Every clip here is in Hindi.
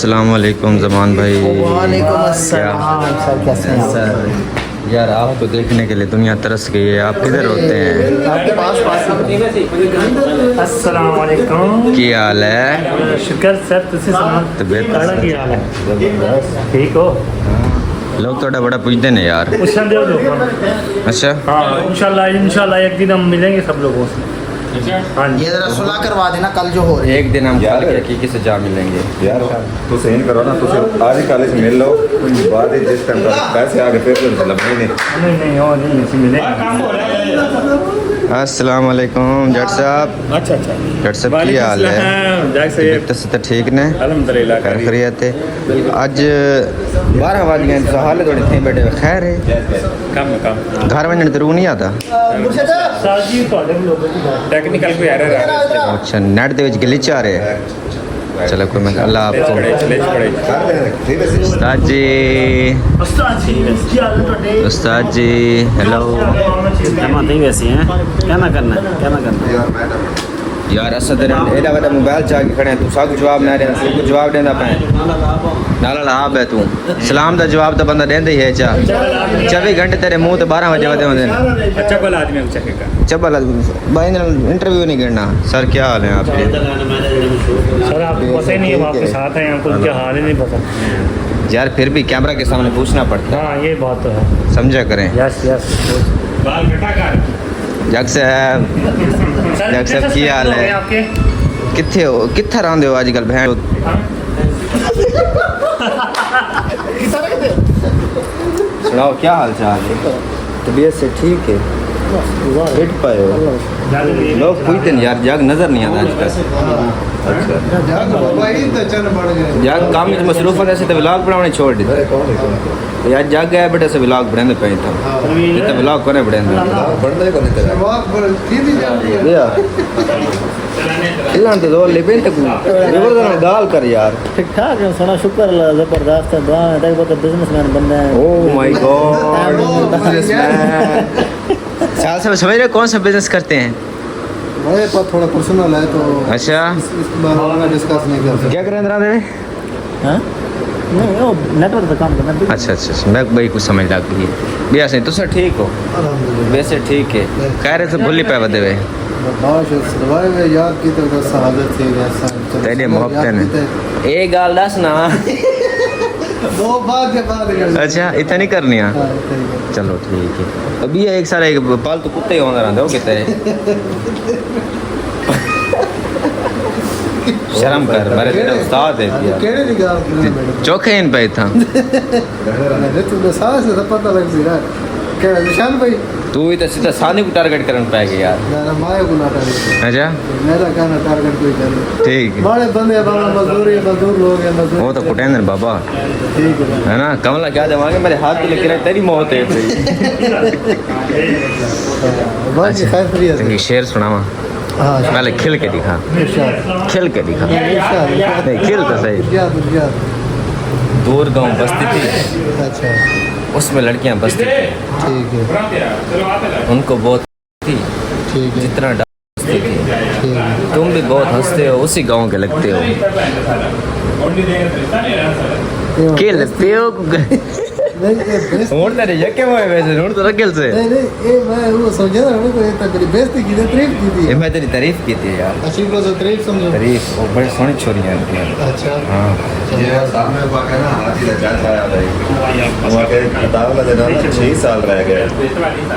अस्सलाम वालेकुम जमान भाई। वालेकुम अस्सलाम सर, कैसे हैं आप? सर यार आपको देखने के लिए दुनिया तरस गई है। आप किधर होते हैं? आपके पास अस्सलाम वालेकुम। की हाल है? शुक्र सर, तुसी सुनाओ तबीयत ਤੁਹਾਡਾ ਕੀ ਹਾਲ ਹੈ? ठीक हो? लोग थोड़ा बड़ा पूछते हैं यार। पूछना दो लोगों को। अच्छा हाँ इंशाल्लाह एक दिन हम मिलेंगे सब लोगों से। हाँ जी। ये जरा सुलह करवा देना कल जो हो रही है। एक दिन हम कल के हकीकी से जा मिलेंगे यार तुम इन करो ना, तुम आज ही कॉलेज मिल लो, बाद ही जिस टाइम पैसे आगे फिर तो लंबे नहीं नहीं और नहीं ऐसे मिलेंगे। अस्सलाम वालेकुम जट साहब। अच्छा जट साहब की हाल है? तबीयत ठीक ने? अल्हम्दुलिल्लाह खैरियत है। आज 12 बज गए तो हाल थोड़ी थे बैठे खैर है। कम घर में तो रू नहीं आता। सर जी ਤੁਹਾਡੇ ਲੋਕਾਂ ਦੀ टेक्निकल कोई एरर आ रहा है। अच्छा नेट दे विच ग्लिच आ रहे हैं। चलो कोई मैं अल्लाह आपको उस्ताद जी। उस्ताद जी की हाल है ਤੁਹਾਡੇ? उस्ताद जी हेलो। जमाते ही वैसी हैं, क्या ना करना है, क्या ना करना है। यार असद एडा वडा मोबाइल चा के खड़े तू सागु जवाब ना दे, तू जवाब देंदा पे नाल आप है तू सलाम दा जवाब तो बंदा देंदा ही है। चा 24 घंटे तेरे मुंह ते 12 बजे वदे होंदे। अच्छा भला आदमी को चखेगा। चबल भाई ने इंटरव्यू नहीं करना। सर क्या हाल है आपके? सर आपको पता ही नहीं है, आप आपके साथ हैं, आपको क्या हाल है नहीं पता। यार फिर भी कैमरा के सामने पूछना पड़ता हाँ ये बात तो है। है, समझा करें। यस बाल कटा कर जग साहब जग साहब की हाल है? आपके किथे हो किथे रहंदे हो आजकल बहन? सुनाओ क्या हाल चाल है? तबीयत से ठीक है? हिट पाए हो? लोग पूछते हैं यार जग नजर नहीं आता आजकल। जग काम में मसरूफ है ऐसे तो व्लॉग बनाने छोड़ दी यार। जग गया बेटा से व्लॉग बनाने पे था ये तो व्लॉग कोने बनाने इलान तो दो लेबे तक रिवर दा गाल कर यार। ठीक ठाक है, सोना शुक्र अल्लाह जबरदस्त है, दुआ है देख बहुत बिजनेसमैन बंदा है। Oh my God businessman. साल से समझ रहे कौन सा बिजनेस करते हैं? मेरे पास थोड़ा पर्सनल है तो अच्छा इस बारे में डिस्कस नहीं कर सकते। क्या करें अंदर देवे? हाँ नहीं वो नेटवर्क का काम करना है। अच्छा मैं भाई कुछ समझ लग गई भैया से। तुम ठीक हो? वैसे ठीक है। कह रहे थे भूली पे बदे वे दवाई में याद की तो शहादत थी ऐसा तेरे मोहब्बत ने एक गाल दस ना। दो बात के बाद अच्छा इतना नहीं करनी है। चलो ठीक है। अभी एक सारा एक पालतू कुत्ते होना रहता हो कितने शर्म कर मेरे तेरा उस्ताद है केड़े निकाल चौखे इन पे था। मेरे तो सांस से पता लग सी रहा क्या निशान भाई तू ही तो सीधा सानी को टारगेट करन पाएगा यार। ना माया को ना टारगेट अच्छा मेरा कहना टारगेट कोई करे ठीक है। बड़े बंदे बाबा मजदूर लोग हैं मजदूर वो तो कुटेंद्र बाबा ठीक है ना। कमला क्या देवांगे मेरे हाथ पे लेकर तेरी मौत है। बाकी खैर फ्री है। तो शेर सुनावा हां पहले खिल के दिखा। खिल के दिखा नहीं खिल तो सही। याद दूर गांव बस्ती थी, अच्छा उसमें लड़कियां बसती थी। ठीक है उनको बहुत थी ठीक है जितना हंसती थी। ठीक है तुम भी बहुत हंसते हो, उसी गांव के लगते हो। के लगते हो नहीं ये बेस्ट हूं तेरे यके मोए वैसे हूं तो रखल से नहीं ये मैं वो समझा ना उनको ये तो मेरी बेइज्जती की थी तारीफ की थी ये मैं तेरी तारीफ की थी यार। अच्छी को तो तारीफ समझो तारीफ वो बड़ी सोहनी छोरी है इनकी। अच्छा हां ये सामने वाक़ है ना, हाथी का जान आया भाई वहाँ के किताब का दिन 6 साल रह गए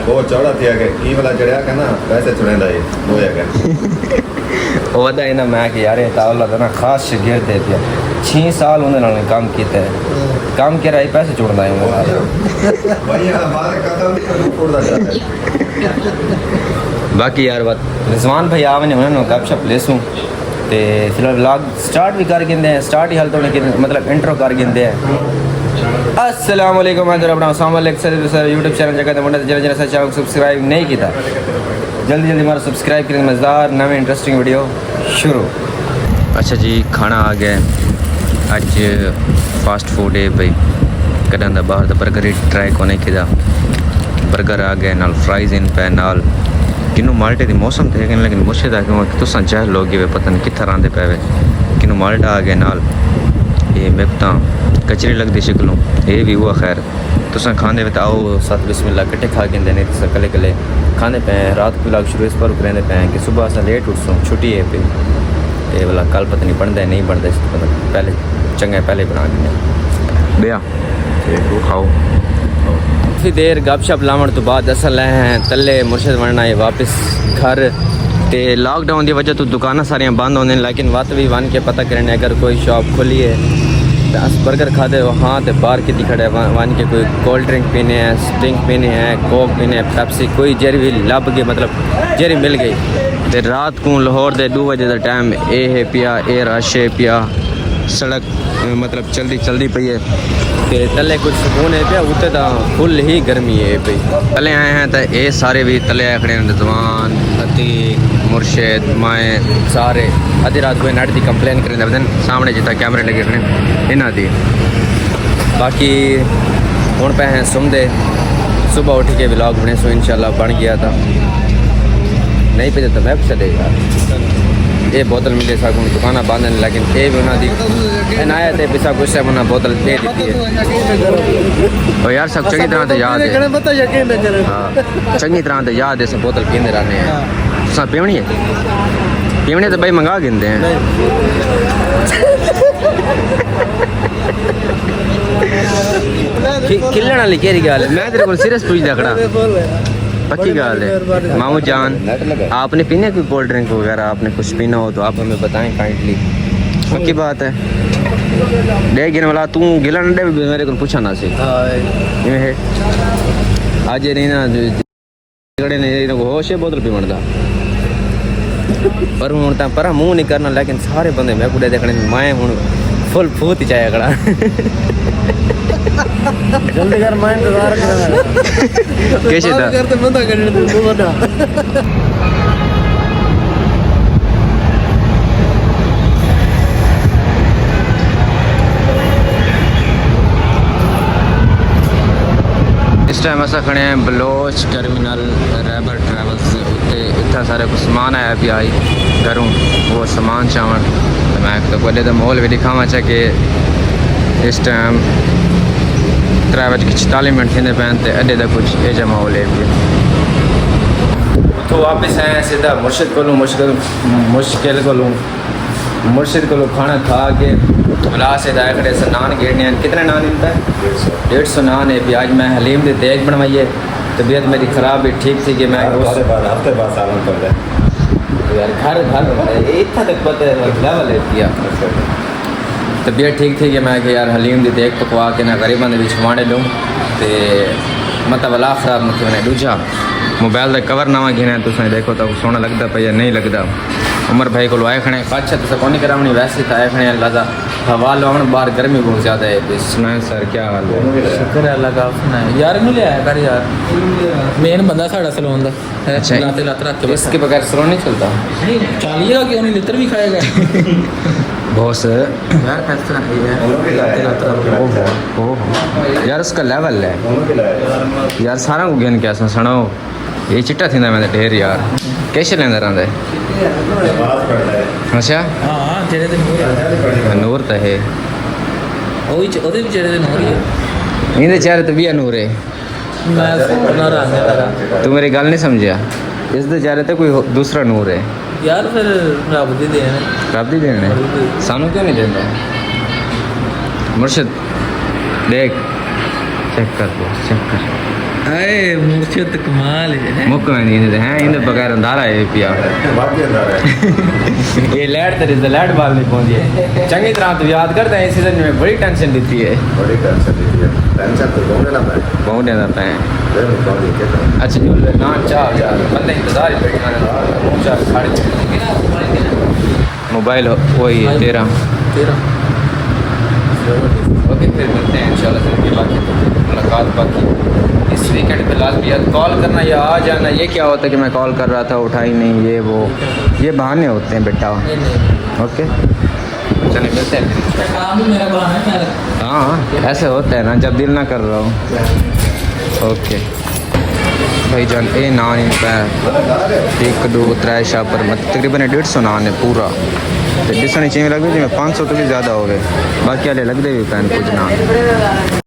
वो चौड़ा थी के ई वाला जड़िया का ना पैसे चुनेंदा ये वो है के ਉਹ ਦਾ ਇਹਨਾਂ ਮੈਂ ਕਿ ਯਾਰ ਇਹ ਤਾਵਲਾ ਦਾ ਨਾ ਖਾਸ ਸ਼ਾਗਿਰਦ ਹੈ ਪਿਆ 6 ਸਾਲ ਉਹਦੇ ਨਾਲ ਕੰਮ ਕੀਤਾ ਹੈ। ਕੰਮ ਕਰਾ ਹੀ ਪੈਸੇ ਜੋੜਦਾ ਹੈ ਉਹ ਨਾਲ। भाई हमारे कदम नहीं छोड़दा जाता है। ਬਾਕੀ ਯਾਰ ਬਾਤ ਰਿਜ਼ਵਾਨ ਭਾਈ ਆਵਨੇ ਉਹਨਾਂ ਨੂੰ ਗੱਪਸ਼ਪ ਲੈਸੂ ਤੇ ਫਿਲਹਾਲ ਵਲੌਗ ਸਟਾਰਟ ਵੀ ਕਰ ਗਿੰਦੇ ਆ। ਸਟਾਰਟ ਹੀ ਹਾਲ ਤੋਂ मतलब इंट्रो कर गिंदे हैं। अस्सलाम वालेकुम मैं अपना सामने सर यूट्यूब चैनल जगह मुंडा जरा जरा चैनल सब्सक्राइब नहीं किया जल्दी हमारा सब्सक्राइब करें। मज़ेदार नवे इंटरेस्टिंग वीडियो शुरू। अच्छा जी खाना आ गया अज फास्ट फूड है भाई कदा दा बाहर दा बर्गर ही ट्राई कोने किया। बर्गर आ गए नाल फ्राइज इन पे नाल किनू माल्टे दी मौसम थे लेकिन मुश्किल है कि तुसा चाह लोग पता नहीं कित्थे रहिंदे पे किनू माल्टा आ गए नाल ये बेपता कचरी लगती शिकलों ये भी हुआ खैर तुसा खाने में आओ साथ बिस्मिल्लाह कट्ठे खा के देने तुसा कले कले खाने पे रात को लाग शुरू इस पर करेंदे पे कि सुबह असा लेट उठसूँ छुट्टी है पे ये वाला कल पता नहीं बनता है नहीं बनता इस पहले चंगा पहले बना देने बेया खाओ काफ़ी देर गपशप लावण तो बाद असल हैं तले मुर्शद बनना है वापस घर ते लॉकडाउन की वजह तो दुकाना सारियां बंद होने लेकिन वत भी वन के पता करने अगर कोई शॉप खुली है तो अस बर्गर खाते हो हाँ तो बाहर कितनी खड़े वन के कोई कोल्ड ड्रिंक पीने हैं स्टिंग पीने हैं कोक पीने हैं पेप्सी कोई जरी भी लब गई मतलब जरी मिल गई तो रात को लाहौर दे 2 बजे का टाइम ए है पिया ए रश है पिया सड़क मतलब चलती पई है ते तले कुछ सुकून है पिया उत्ते तो फुल ही गर्मी है पई तले आए हैं तो ये सारे भी तले आए खड़े हैं रिजवान अतीक मुर्शद माए सारे आधी रात को नेट की कंप्लेन करें बदन सामने जितना कैमरे लगे खड़े इन्हों की बाकी हूँ पे हैं सुमदे सुबह उठ के व्लॉग बने सो इंशाल्लाह बन गया था नहीं पे तो मैं चले यार ये बोतल मिले सकूँ दुकाना बंद है लेकिन ये भी उन्होंने इनायत है पिसा कुछ है उन्होंने बोतल दे दी है और यार सब चंगी तरह से याद है हाँ चंगी तरह से याद है सब बोतल पींदे रहने हैं सब पीवनी है पीवनी तो भाई मंगा गिनते हैं खिलने वाली केरी गल है मैं तेरे को सीरियस पूछदा खड़ा पक्की गल है मामू जान आपने पीने कोई कोल्ड ड्रिंक वगैरह आपने कुछ पीना हो तो आप हमें बताएं काइंडली पक्की बात है दे गिन वाला तू गिला नडे मेरे को पूछा ना सी है आज नहीं ना झगड़े ने होश है बोतल पीवन का पर हूँ पर मुँह नहीं करना लेकिन सारे बंदे मैं कुड़े देखने मैं हूँ फुल फूत ही चाहे खड़ा जल्दी कर मैं इंतजार कर कैसे था करते बंदा कर तू बता इस टाइम असा खड़े हैं बलोच टर्मिनल रैबर ट्रैवल्स उत्ते इतना सारे कुछ सामान आया भी आई घरों वो सामान चावन तो मैं तो पहले तो माहौल भी दिखावा चाहे कि इस टाइम 3:44 थींदे पैन ते अॾे त कुछ ये जा माहौल है तो वापस आए सीधा मुर्शिद को मुश्किल को खाना खा के बुला से दाए खड़े से नान गेड़ने कितने नान मिलता है 150 नान है आज मैं हलीम दे देग बनवाइए तबीयत मेरी ख़राब भी ठीक थी कि मैं हफ्ते बाद सालन कर दे यार घर इतना तक पता लेवल है किया तबीयत ठीक थी कि मैं यार हलीम दी देख पकवा के ना गरीबों के बीच वांडे लूँ तो मतलब अला खराब नहीं मैंने दूजा मोबाइल का कवर नवा गिना तो देखो तो सोना लगता पे या नहीं लगता उमर भाई को आए खड़े अच्छा तो कौन करावनी वैसे तो आए खड़े अल्लाह हवा लवाण बाहर गर्मी बहुत ज़्यादा है सुनाए सर क्या हाल है शुक्र है अल्लाह का सुनाए यार नहीं लिया कर यार मेन बंदा साड़ा सलोन दा अच्छा लाते लाते रख के इसके बगैर सलो नहीं चलता चालिएगा क्यों नहीं लित्र भी खाएगा बॉस यार फैसला यार उसका लेवल है यार सारा को ज्ञान क्या सुनाओ ये चिट्टा थी मैं ढेर यार कैसे लेंदा रहंदा है अच्छा हाँ चेहरे ते नूर नूर तो है ओही ओदे भी चेहरे ते नूर ही है इनके चेहरे तो भी नूर है मैं ना रहने लगा तू मेरी गल नहीं समझा इस दे चेहरे ते कोई दूसरा नूर है यार फिर रब दी देन रब दी देन है सानू क्यों नहीं देता मुर्शिद देख चेक कर अरे मुर्शिद कमाल है मुक में नहीं देते हैं इनके बगैर अंधारा है पिया ये लाइट तेरे से लाइट बाल नहीं पहुंची है चंगी तरह तो याद करते हैं इस सीजन में बड़ी टेंशन देती है टेंशन तो बहुत ज़्यादा पे अच्छा जो ना चार यार बंदे इंतजार ही बैठे मोबाइल वही है 13 ओके फिर मिलते हैं इंशाल्लाह फिर बाकी मुलाकात बाकी इस वीकेंड पे लाजमी यार कॉल करना या आ जाना ये क्या होता है कि मैं कॉल कर रहा था उठाई नहीं ये वो ये बहाने होते हैं बेटा ओके चलिए मिलते हैं काम भी मेरा बहाना है हाँ ऐसे होता है ना जब दिल ना कर रहा हूँ ओके भाई जान ये नान इन पे 1 2 3 शाह पर तकरीबन 150 नान है पूरा तो दिसने चाहिए लगते जिम्मे 500 तो भी ज़्यादा हो गए बाकी वाले लगते भी पैन कुछ ना